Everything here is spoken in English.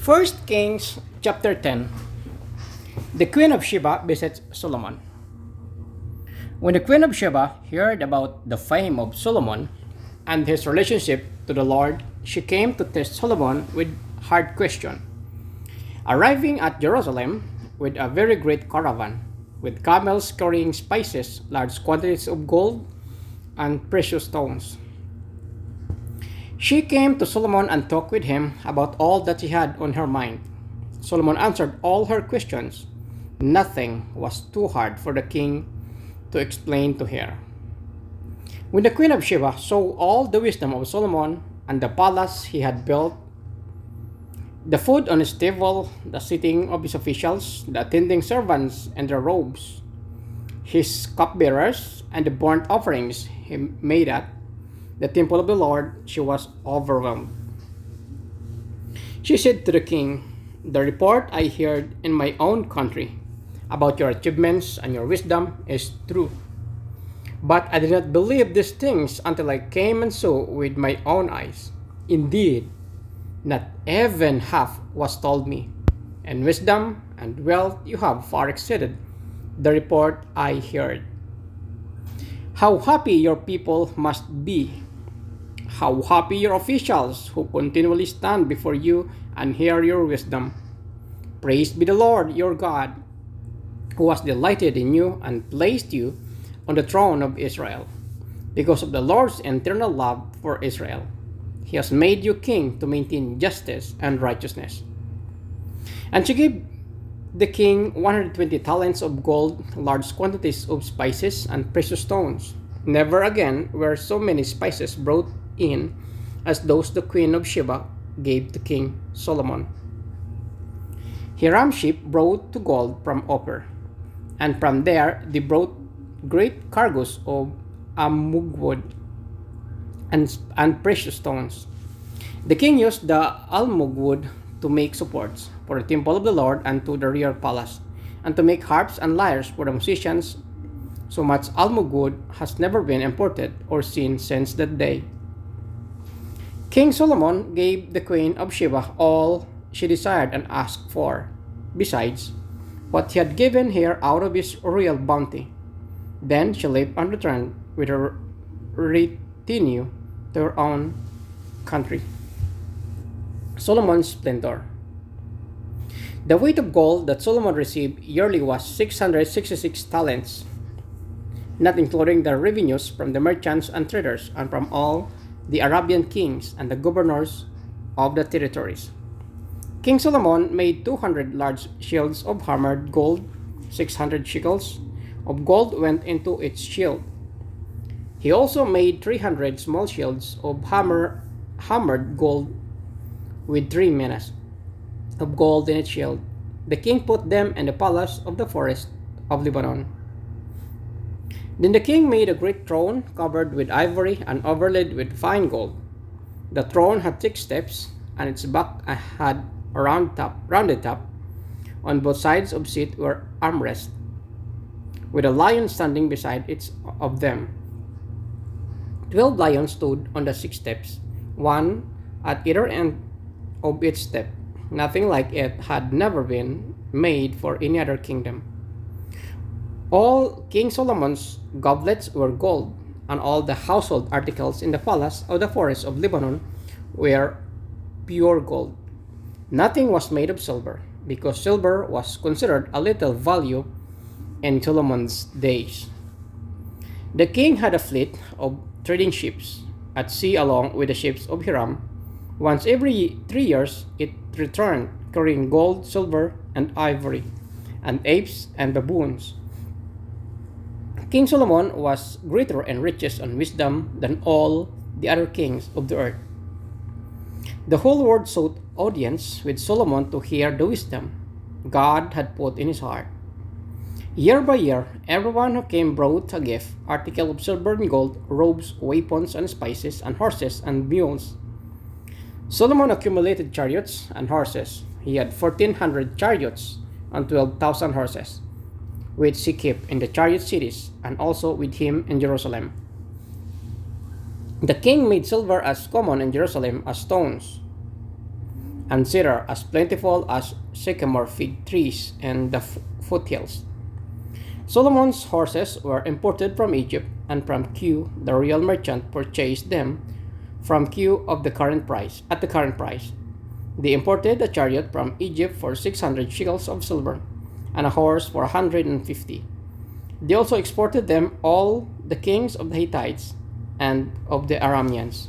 First Kings chapter 10. The Queen of Sheba visits Solomon. When the Queen of Sheba heard about the fame of Solomon and his relationship to the Lord, she came to test Solomon with hard question. Arriving at Jerusalem with a very great caravan, with camels carrying spices, large quantities of gold, and precious stones. She came to Solomon and talked with him about all that she had on her mind. Solomon answered all her questions. Nothing was too hard for the king to explain to her. When the queen of Sheba saw all the wisdom of Solomon and the palace he had built, the food on his table, the sitting of his officials, the attending servants and their robes, his cupbearers, and the burnt offerings he made at the temple of the Lord, she was overwhelmed. She said to the king, "The report I heard in my own country about your achievements and your wisdom is true. But I did not believe these things until I came and saw with my own eyes. Indeed, not even half was told me, and wisdom and wealth you have far exceeded the report I heard. How happy your people must be! How happy your officials who continually stand before you and hear your wisdom! Praised be the Lord your God, who has delighted in you and placed you on the throne of Israel. Because of the Lord's eternal love for Israel, He has made you king to maintain justice and righteousness." And she gave the king 120 talents of gold, large quantities of spices, and precious stones. Never again were so many spices brought in as those the queen of Sheba gave to King Solomon. Hiram's ship brought to gold from Ophir, and from there they brought great cargoes of almug and precious stones. The king used the almug wood to make supports for the temple of the Lord and to the rear palace, and to make harps and lyres for the musicians. So much almug wood has never been imported or seen since that day. King Solomon gave the queen of Sheba all she desired and asked for, besides what he had given her out of his royal bounty. Then she left and returned with her retinue to her own country. Solomon's splendor. The weight of gold that Solomon received yearly was 666 talents, not including the revenues from the merchants and traders and from all the Arabian kings and the governors of the territories. King Solomon made 200 large shields of hammered gold. 600 shekels of gold went into each shield. He also made 300 small shields of hammered gold with 3 minas of gold in each shield. The king put them in the palace of the forest of Lebanon. Then the king made a great throne covered with ivory and overlaid with fine gold. The throne had 6 steps, and its back had a rounded top. On both sides of it were armrests, with a lion standing beside each of them. 12 lions stood on the 6 steps, one at either end of each step. Nothing like it had never been made for any other kingdom. All King Solomon's goblets were gold, and all the household articles in the palace of the forest of Lebanon were pure gold. Nothing was made of silver, because silver was considered a little value in Solomon's days. The king had a fleet of trading ships at sea along with the ships of Hiram. Once every 3 years it returned carrying gold, silver, and ivory, and apes and baboons. King Solomon was greater in riches and wisdom than all the other kings of the earth. The whole world sought audience with Solomon to hear the wisdom God had put in his heart. Year by year, everyone who came brought a gift, article of silver and gold, robes, weapons, and spices, and horses and mules. Solomon accumulated chariots and horses. He had 1,400 chariots and 12,000 horses, which he kept in the chariot cities and also with him in Jerusalem. The king made silver as common in Jerusalem as stones. and cedar as plentiful as sycamore fig trees in the foothills. Solomon's horses were imported from Egypt, and from Q, the royal merchant purchased them from Q of the current price at the current price. They imported a chariot from Egypt for 600 shekels of silver, and a horse for 150. They also exported them all the kings of the Hittites and of the Arameans.